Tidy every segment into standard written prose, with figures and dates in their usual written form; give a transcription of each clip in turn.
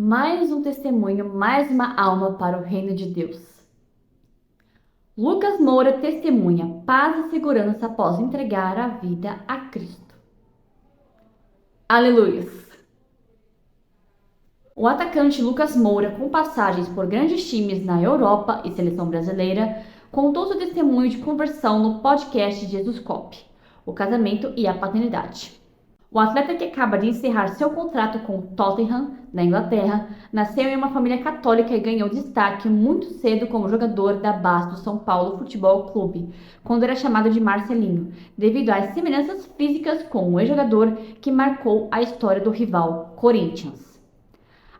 Mais um testemunho, mais uma alma para o reino de Deus. Lucas Moura testemunha paz e segurança após entregar a vida a Cristo. Aleluias! O atacante Lucas Moura, com passagens por grandes times na Europa e seleção brasileira, contou seu testemunho de conversão no podcast Jesus Cop, o casamento e a paternidade. O atleta, que acaba de encerrar seu contrato com o Tottenham, na Inglaterra, nasceu em uma família católica e ganhou destaque muito cedo como jogador da base do São Paulo Futebol Clube, quando era chamado de Marcelinho, devido às semelhanças físicas com o ex-jogador que marcou a história do rival Corinthians.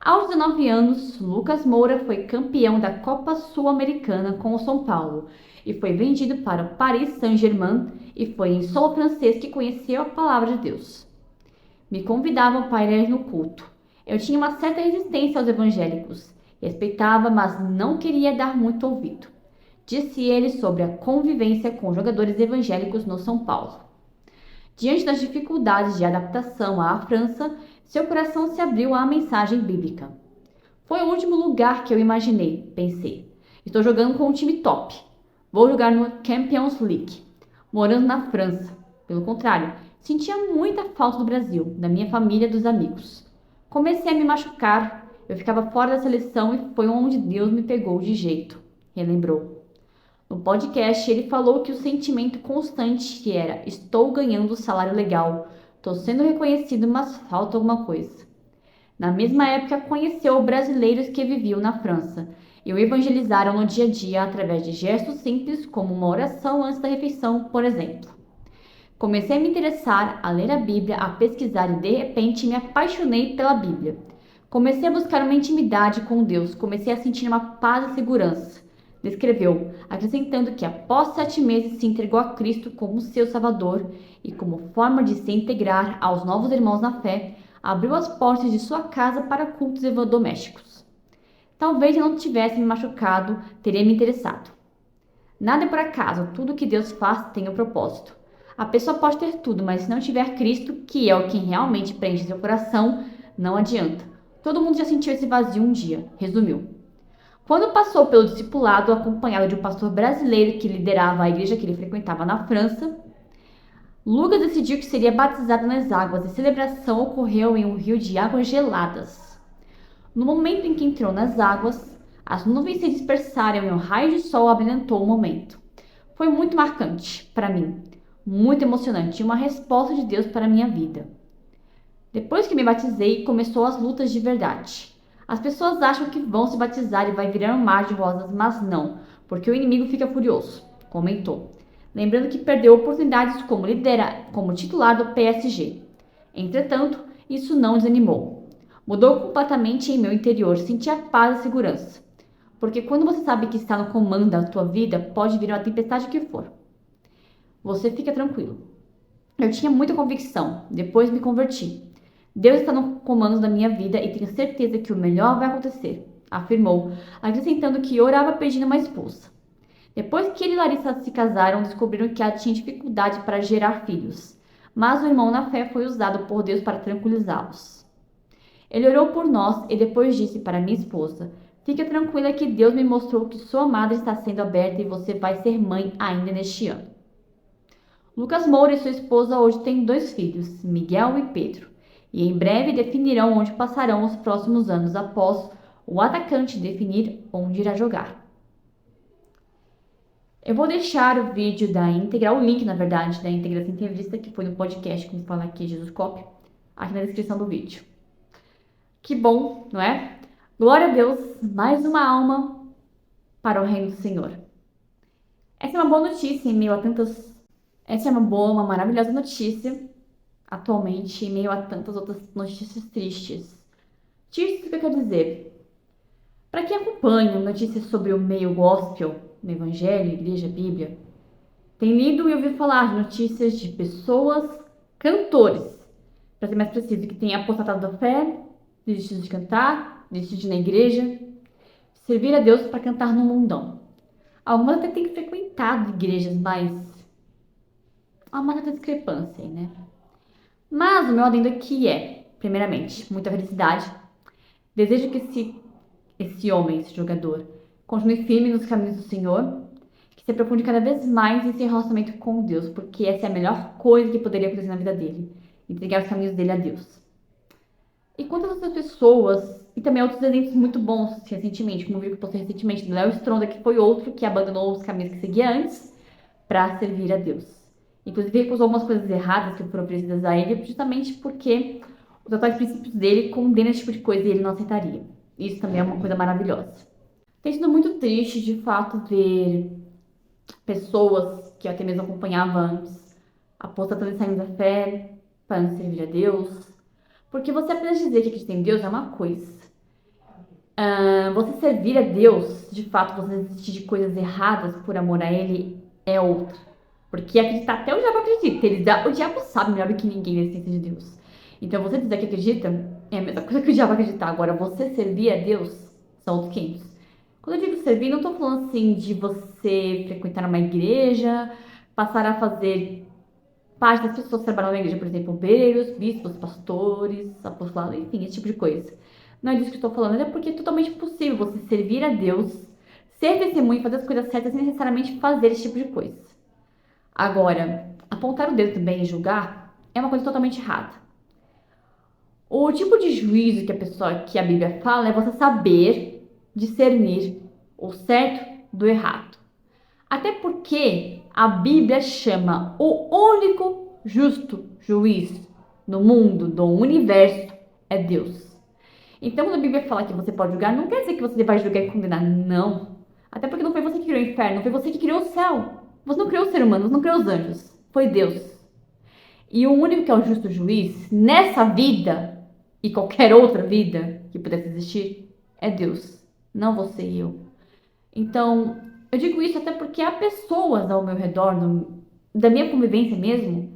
Aos 19 anos, Lucas Moura foi campeão da Copa Sul-Americana com o São Paulo e foi vendido para o Paris Saint-Germain, e foi em solo francês que conheceu a palavra de Deus. Me convidavam para ir no culto. Eu tinha uma certa resistência aos evangélicos. Respeitava, mas não queria dar muito ouvido. Disse ele sobre a convivência com jogadores evangélicos no São Paulo. Diante das dificuldades de adaptação à França, seu coração se abriu à mensagem bíblica. Foi o último lugar que eu imaginei, pensei. Estou jogando com um time top. Vou jogar no Champions League, morando na França. Pelo contrário, sentia muita falta do Brasil, da minha família, dos amigos. Comecei a me machucar, eu ficava fora da seleção e foi onde Deus me pegou de jeito, relembrou. No podcast, ele falou que o sentimento constante que era: estou ganhando salário legal, estou sendo reconhecido, mas falta alguma coisa. Na mesma época, conheceu brasileiros que viviam na França e o evangelizaram no dia a dia através de gestos simples, como uma oração antes da refeição, por exemplo. Comecei a me interessar, a ler a Bíblia, a pesquisar e de repente me apaixonei pela Bíblia. Comecei a buscar uma intimidade com Deus, comecei a sentir uma paz e segurança. Descreveu, acrescentando que após 7 meses se entregou a Cristo como seu Salvador e, como forma de se integrar aos novos irmãos na fé, abriu as portas de sua casa para cultos domésticos. Talvez eu não tivesse me machucado, teria me interessado. Nada é por acaso, tudo que Deus faz tem um propósito. A pessoa pode ter tudo, mas se não tiver Cristo, que é o que realmente preenche seu coração, não adianta. Todo mundo já sentiu esse vazio um dia, resumiu. Quando passou pelo discipulado, acompanhado de um pastor brasileiro que liderava a igreja que ele frequentava na França, Lucas decidiu que seria batizado nas águas, e a celebração ocorreu em um rio de águas geladas. No momento em que entrou nas águas, as nuvens se dispersaram e um raio de sol abrilhantou o momento. Foi muito marcante para mim. Muito emocionante e uma resposta de Deus para a minha vida. Depois que me batizei, começou as lutas de verdade. As pessoas acham que vão se batizar e vai virar um mar de rosas, mas não, porque o inimigo fica furioso, comentou. Lembrando que perdeu oportunidades como titular do PSG. Entretanto, isso não desanimou. Mudou completamente em meu interior, senti a paz e segurança. Porque quando você sabe que está no comando da tua vida, pode vir uma tempestade que for. Você fica tranquilo. Eu tinha muita convicção, depois me converti. Deus está no comando da minha vida e tenho certeza que o melhor vai acontecer, afirmou, acrescentando que orava pedindo uma esposa. Depois que ele e Larissa se casaram, descobriram que ela tinha dificuldade para gerar filhos, mas o irmão na fé foi usado por Deus para tranquilizá-los. Ele orou por nós e depois disse para minha esposa: fica tranquila que Deus me mostrou que sua madre está sendo aberta e você vai ser mãe ainda neste ano. Lucas Moura e sua esposa hoje têm 2 filhos, Miguel e Pedro, e em breve definirão onde passarão os próximos anos após o atacante definir onde irá jogar. Eu vou deixar o vídeo da íntegra, o link, na verdade, da íntegra dessa entrevista, que foi no podcast, como fala aqui, Jesus Cop, aqui na descrição do vídeo. Que bom, não é? Glória a Deus, mais uma alma para o reino do Senhor. Essa é uma boa notícia em meio a tantas... Essa é uma maravilhosa notícia, atualmente, em meio a tantas outras notícias tristes. Tristes, o que eu quero dizer? Para quem acompanha notícias sobre o meio gospel, no Evangelho, Igreja, Bíblia, tem lido e ouvido falar de notícias de pessoas, cantores, para ser mais preciso, que têm apostatado da fé, desistido de cantar, desistido de ir na igreja, servir a Deus para cantar no mundão. Algumas até têm frequentado igrejas, mas há uma certa discrepância aí, né? Mas o meu adendo aqui é, primeiramente, muita felicidade. Desejo que esse homem, esse jogador, continue firme nos caminhos do Senhor, que se aprofunde cada vez mais em seu relacionamento com Deus, porque essa é a melhor coisa que poderia acontecer na vida dele, entregar os caminhos dele a Deus. E quantas outras pessoas, e também outros exemplos muito bons recentemente, como eu vi que eu postei recentemente, do Léo Stronda, que foi outro que abandonou os caminhos que seguia antes para servir a Deus. Inclusive recusou algumas coisas erradas que foram oferecidas a ele, justamente porque os atuais princípios dele condenam esse tipo de coisa e ele não aceitaria. Isso também é uma coisa maravilhosa. Tem sido muito triste, de fato, ver pessoas que eu até mesmo acompanhava antes apostatando e saindo da fé para não servir a Deus. Porque você apenas dizer que acredita em Deus é uma coisa. Você servir a Deus, de fato, você desistir de coisas erradas por amor a Ele, é outra. Porque acreditar, até o diabo acredita. O diabo sabe melhor do que ninguém da existência de Deus. Então, você dizer que acredita é a mesma coisa que o diabo acreditar. Agora, você servir a Deus são outros 500. Quando eu digo servir, não estou falando assim de você frequentar uma igreja, passar a fazer parte das pessoas que trabalham na igreja, por exemplo, obreiros, bispos, pastores, apostolados, enfim, esse tipo de coisa. Não é disso que eu estou falando, é porque é totalmente possível você servir a Deus, ser testemunho, fazer as coisas certas sem necessariamente fazer esse tipo de coisa. Agora, apontar o dedo também e julgar é uma coisa totalmente errada. O tipo de juízo que a Bíblia fala é você saber discernir o certo do errado. Até porque a Bíblia chama o único justo juiz no mundo, do universo, é Deus. Então, quando a Bíblia fala que você pode julgar, não quer dizer que você vai julgar e condenar, não. Até porque não foi você que criou o inferno, não foi você que criou o céu. Você não criou o ser humano, você não criou os anjos. Foi Deus. E o único que é o justo juiz, nessa vida e qualquer outra vida que pudesse existir, é Deus. Não você e eu. Então, eu digo isso até porque há pessoas ao meu redor, da minha convivência mesmo,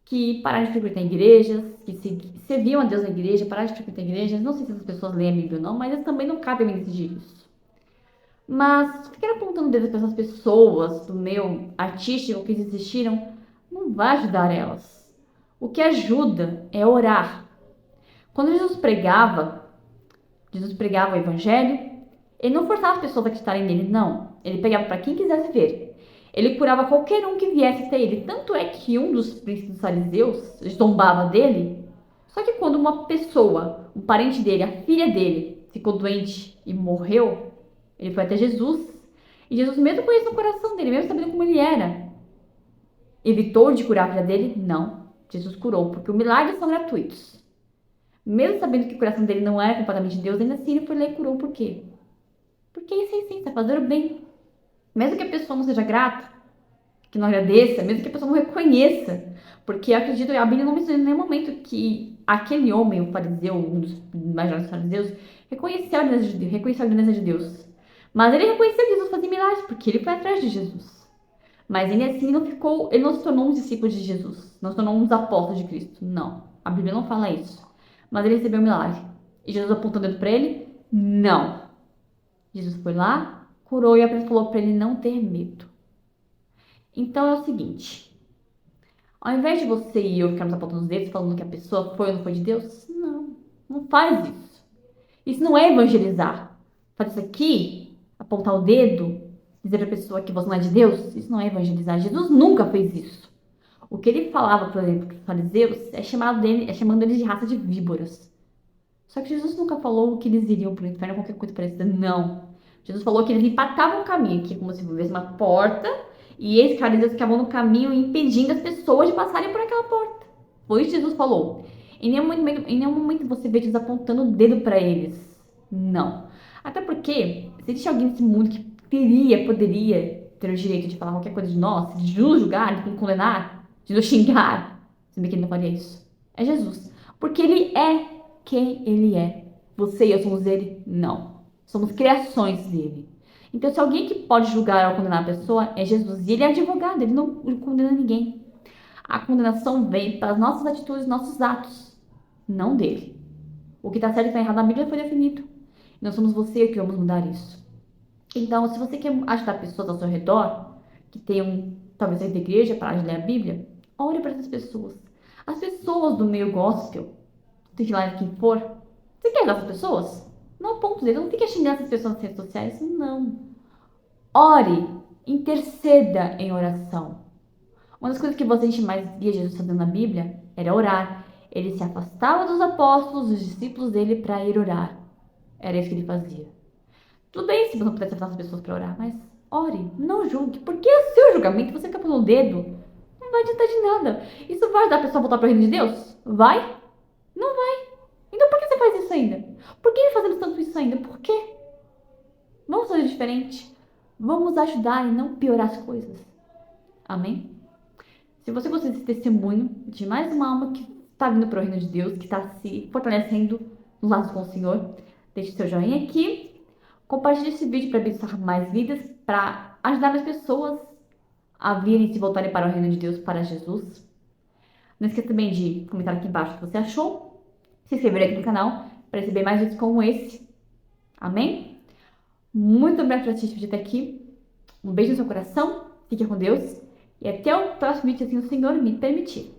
que pararam de frequentar igrejas, que serviam a Deus na igreja, pararam de frequentar igrejas. Não sei se essas pessoas leem a Bíblia ou não, mas elas também não cabem me exigir isso. Mas ficar apontando o dedo para essas pessoas do meu artístico que desistiram não vai ajudar elas. O que ajuda é orar. Quando Jesus pregava o evangelho, ele não forçava as pessoas a acreditarem nele, não. Ele pegava para quem quisesse ver. Ele curava qualquer um que viesse até ele. Tanto é que um dos príncipes dos fariseus zombava dele. Só que quando uma pessoa, um parente dele, a filha dele, ficou doente e morreu, ele foi até Jesus. E Jesus, mesmo conhecendo o coração dele, mesmo sabendo como ele era, evitou de curar a filha dele? Não. Jesus curou, porque os milagres são gratuitos. Mesmo sabendo que o coração dele não era completamente de Deus, ainda assim ele foi lá e curou. Por quê? Porque isso é essência, fazer o bem. Mesmo que a pessoa não seja grata, que não agradeça, mesmo que a pessoa não reconheça. Porque eu acredito, a Bíblia não menciona em nenhum momento que aquele homem, o fariseu, um dos maiores fariseus, reconheceu a grandeza de Deus. Mas ele reconheceu que Jesus fazia milagres, porque ele foi atrás de Jesus. Mas ele assim ele não se tornou um discípulo de Jesus, não se tornou um dos apóstolos de Cristo. Não, a Bíblia não fala isso. Mas ele recebeu um milagre. E Jesus apontou o dedo para ele? Não. Jesus foi lá, curou e apenas falou para ele não ter medo. Então é o seguinte, ao invés de você e eu ficarmos apontando os dedos falando que a pessoa foi ou não foi de Deus, não faz isso. Isso não é evangelizar. Fazer isso aqui, apontar o dedo, dizer para a pessoa que você não é de Deus, isso não é evangelizar. Jesus nunca fez isso. O que ele falava, por exemplo, para os fariseus é chamando eles de raça de víboras. Só que Jesus nunca falou que eles iriam para o inferno ou qualquer coisa parecida, não. Jesus falou que eles empatavam o caminho, que é como se fosse uma porta, e esses fariseus ficavam no caminho impedindo as pessoas de passarem por aquela porta. Foi isso que Jesus falou. Em nenhum momento você vê Jesus apontando o dedo para eles. Não. Até porque, se existe alguém nesse mundo que poderia ter o direito de falar qualquer coisa de nós, de nos julgar, de nos condenar, de nos xingar, se bem que ele não faria isso, é Jesus. Porque ele é quem ele é. Você e eu somos ele? Não. Somos criações dele. Então, se alguém que pode julgar ou condenar a pessoa é Jesus. E ele é advogado, ele não condena ninguém. A condenação vem pelas nossas atitudes, nossos atos, não dele. O que está certo e está errado na Bíblia foi definido. E nós somos você e eu que vamos mudar isso. Então, se você quer ajudar pessoas ao seu redor, que tenham, talvez, saído da igreja, parar de ler a Bíblia, ore para essas pessoas. As pessoas do meio gospel, seja lá quem for, você quer ajudar essas pessoas? Não aponta o dedo, não fica xingando essas pessoas nas redes sociais, não. Ore, interceda em oração. Uma das coisas que a gente mais via Jesus fazendo na Bíblia era orar. Ele se afastava dos apóstolos, dos discípulos dele, para ir orar. Era isso que ele fazia. Tudo bem se você não pudesse afastar as pessoas para orar, mas ore, não julgue, porque é o seu julgamento, você fica pondo o dedo, não vai adiantar de nada. Isso vai ajudar a pessoa a voltar para o reino de Deus? Vai? Não vai. Então por que você faz isso ainda? Por que fazemos tanto isso ainda? Por quê? Vamos fazer diferente. Vamos ajudar e não piorar as coisas. Amém? Se você gostou desse testemunho de mais uma alma que está vindo para o reino de Deus, que está se fortalecendo nos laços com o Senhor, deixe seu joinha aqui. Compartilhe esse vídeo para abençoar mais vidas, para ajudar as pessoas a virem e se voltarem para o reino de Deus, para Jesus. Não esqueça também de comentar aqui embaixo o que você achou. Se inscrever aqui no canal para receber mais vídeos como esse. Amém? Muito obrigada por assistir o vídeo até aqui. Um beijo no seu coração. Fique com Deus. E até o próximo vídeo, se assim o Senhor me permitir.